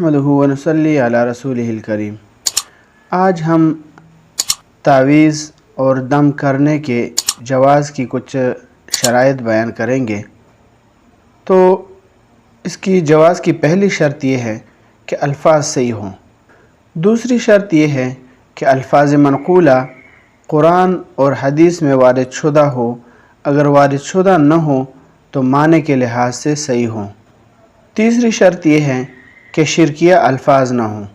नहमदुहु व नसल्ली अला रसूलिहिल करीम। आज हम तावीज़ और दम करने के जवाज़ की कुछ शराइत बयान करेंगे। तो इसकी जवाज़ की पहली शर्त यह है कि अल्फाज सही हों। दूसरी शर्त यह है कि अल्फाज मनक़ूला कुरान और हदीस में वारिद शुदा हो। अगर वारिद शुदा न हो तो माने के लिहाज से सही हों। तीसरी शर्त यह है कि शिरकिया अल्फाज न हों।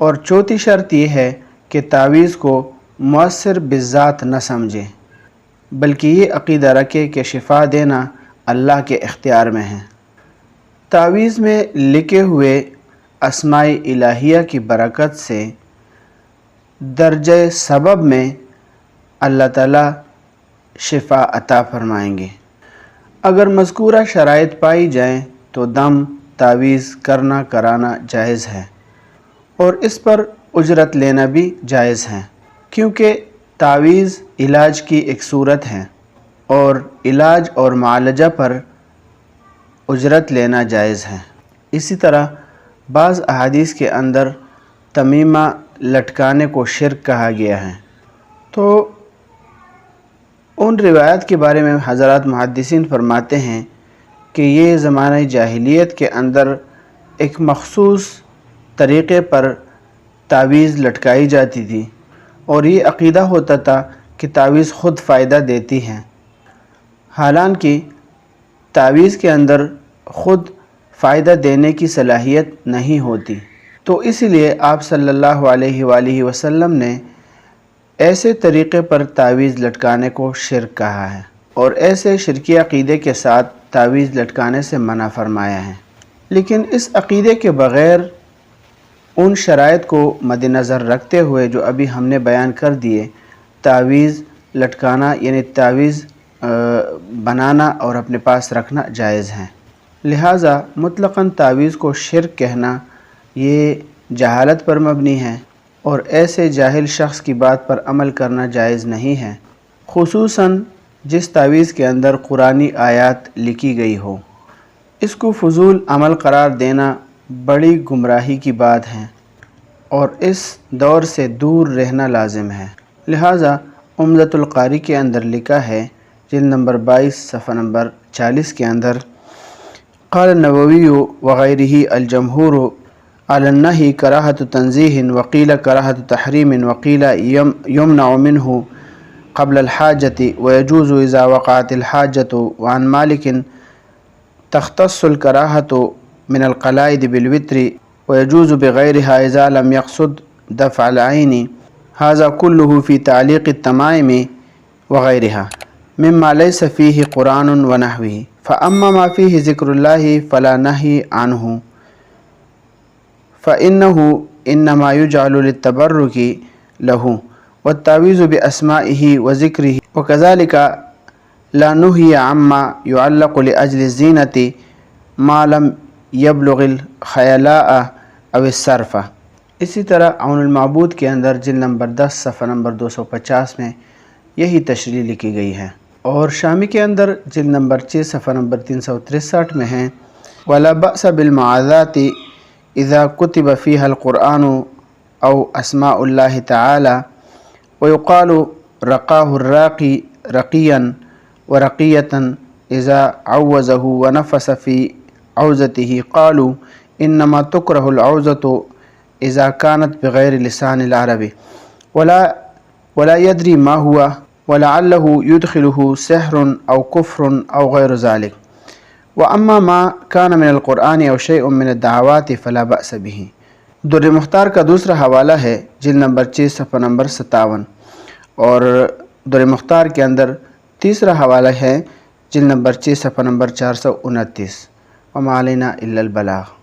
और चौथी शर्त यह है कि तावीज़ को मुअस्सिर बिज़ात न समझें, बल्कि ये अक़ीदा रखे कि शिफा देना अल्लाह के इख्तियार में है। तावीज़ में लिखे हुए अस्माए इलाहिया की बरकत से दर्जे सबब में अल्लाह ताला शिफा अता फरमाएंगे। अगर मज़कूरा शराइत पाई जाएँ तो दम तावीज़ करना कराना जायज़ है और इस पर उजरत लेना भी जायज़ है, क्योंकि तावीज़ इलाज की एक सूरत है और इलाज और मुआलजा पर उजरत लेना जायज़ है। इसी तरह बाज़ अहादीस के अंदर तमीमा लटकाने को शिर्क कहा गया है। तो उन रिवायत के बारे में हज़रात मुहद्दिसीन फरमाते हैं कि ये ज़माने जाहिलियत के अंदर एक मख़सूस तरीक़े पर तावीज़ लटकाई जाती थी और ये अक़ीदा होता था कि तावीज़ ख़ुद फ़ायदा देती हैं, हालांकि तावीज़ के अंदर ख़ुद फ़ायदा देने की सलाहियत नहीं होती। तो इसलिए आप सल्लल्लाहु अलैहि वसल्लम ने ऐसे तरीक़े पर तावीज़ लटकाने को शिर्क कहा है और ऐसे शिरकी अक़ीदे के साथ तावीज़ लटकाने से मना फरमाया है। लेकिन इस अक़ीदे के बग़ैर उन शराइत को मद्देनज़र रखते हुए जो अभी हमने बयान कर दिए, तावीज़ लटकाना यानी तावीज़ बनाना और अपने पास रखना जायज़ है। लिहाजा मुतलक़न तावीज़ को शिर्क कहना ये जहालत पर मबनी है और ऐसे जाहिल शख्स की बात पर अमल करना जायज़ नहीं है, खुसूसन जिस तावीज़ के अंदर कुरानी आयात लिखी गई हो। इसको फ़ुज़ूल अमल करार देना बड़ी गुमराही की बात है और इस दौर से दूर रहना लाजिम है। लिहाजा उम्दतुल क़ारी के अंदर लिखा है, जिल्द नंबर 22 सफ़ा नंबर 40 के अंदर, क़ाल नववी वग़ैरिही अल-जमहूर अलन्नही कराहत तंज़ीहिन वक़ील कराहत तहरीमिन वक़ील यमनअ मिन्हु क़ब्ल अल-हाजति व यजूज़ु इज़ा वक़अत अल-हाजतु व अन मालिकिन तख़्तस्सुल कराहतु मिनल क़लाइद बिल वित्री व यजूज़ु बिग़ैरिहा इज़ा लम यक़सुद दफ़अल ऐनी हाज़ा कुल्लुहु फ़ी तालीक़ अत-तमाइम व ग़ैरिहा मिम्मा लैसा फ़ीही क़ुरानुन व नहविही फ़अम्मा मा फ़ीही ज़िक्रुल्लाहि फ़ला नही अन्हु फ़इन्नहु इन्नमा युजअलु लित्तबर्रुकि लहु वत्तावीज़ु बिअस्माइही व ज़िक्रिही व कज़ालिका ला नुहिया अम्मा युअल्लक़ु लिअज्लि ज़ीनति मा लम यब्लुग़िल ख़यलाअ अव अस्सरफ़ा। इसी तरह औनुल माबूद के अंदर जिल्द नंबर 10 सफ़ा नंबर 250 में यही तशरीह लिखी गई है। और शामी के अंदर जिल्द नंबर 6 सफ़ा नंबर 363 में है, वला बअस बिल मुआज़ाति इज़ा कुतिब फ़ीहल क़ुरआनु औ अस्माउल्लाहि तआला व युक़ालु रक़ाहु राक़ी रक़ियन व रक़ियतन इज़ा अव्वज़हु व नफ़स फ़ी औज़तिही क़ालू इन्नमा तुकरहुल औज़तु इज़ा कानत बिग़ैरि लिसानिल अरबी वला यदरी मा हुआ वलअल्लहु युदख़िलुहु सिहरुन औ कुफ़्रुन औ ग़ैरु ज़ालिक व अम्मा मा कान मिनल क़ुरआन औ शैउन मिन अद-दअवाति फ़ला बअस बिही। दुर्र मुख़्तार का दूसरा हवाला है, जिल्द नंबर 6 सफ़ा नंबर 57 और दुर्र मुख़्तार के अंदर तीसरा हवाला है, जिल्द नंबर 6 सफ़ा नंबर 429। व मा अलैना इल्लल बलाग़।